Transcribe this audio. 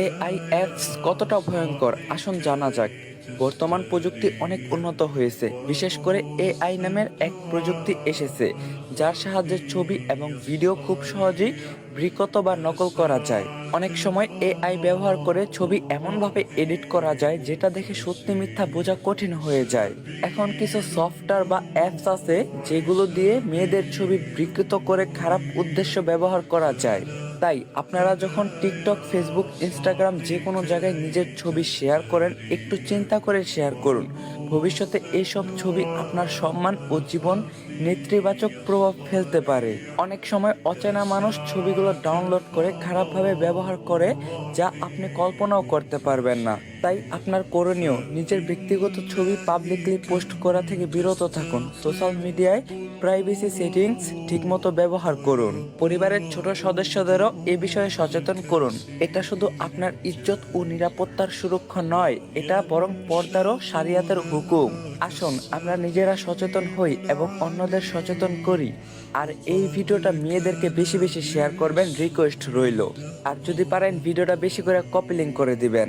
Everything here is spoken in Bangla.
এআই অ্যাপস কতটা ভয়ঙ্কর আসুন জানা যাক। বর্তমান প্রযুক্তি অনেক উন্নত হয়েছে, বিশেষ করে এআই নামের এক প্রযুক্তি এসেছে যার সাহায্যে ছবি এবং ভিডিও খুব সহজেই বিকৃত বা নকল করা যায়। অনেক সময় এআই ব্যবহার করে ছবি এমনভাবে এডিট করা যায় যেটা দেখে সত্যি মিথ্যা বোঝা কঠিন হয়ে যায়। এখন কিছু সফটওয়্যার বা অ্যাপস আছে যেগুলো দিয়ে মেয়েদের ছবি বিকৃত করে খারাপ উদ্দেশ্য ব্যবহার করা যায়। তাই আপনারা যখন টিকটক, ফেসবুক, ইনস্টাগ্রাম যে কোনো জায়গায় নিজের ছবি শেয়ার করেন, একটু চিন্তা করে শেয়ার করুন। ভবিষ্যতে এইসব ছবি আপনার সম্মান ও জীবন নেতিবাচক প্রভাব ফেলতে পারে। অনেক সময় অচেনা মানুষ ছবিগুলো ডাউনলোড করে খারাপভাবে ব্যবহার করে, যা আপনি কল্পনাও করতে পারবেন না। তাই আপনার করণীয়, নিজের ব্যক্তিগত ছবি পাবলিকলি পোস্ট করা থেকে বিরত থাকুন। সোশ্যাল মিডিয়ায় প্রাইভেসি সেটিংস ঠিকমতো ব্যবহার করুন। পরিবারের ছোট সদস্যদেরও এ বিষয়ে সচেতন করুন। এটা শুধু আপনার ইজ্জত ও নিরাপত্তার সুরক্ষা নয়, এটা বরং পর্দারও শরিয়াতের হুকুম। আসুন আমরা নিজেরা সচেতন হই এবং অন্যদের সচেতন করি। আর এই ভিডিওটা মেয়েদেরকে বেশি বেশি শেয়ার করবেন, রিকোয়েস্ট রইল। আর যদি পারেন ভিডিওটা বেশি করে কপি লিঙ্ক করে দিবেন।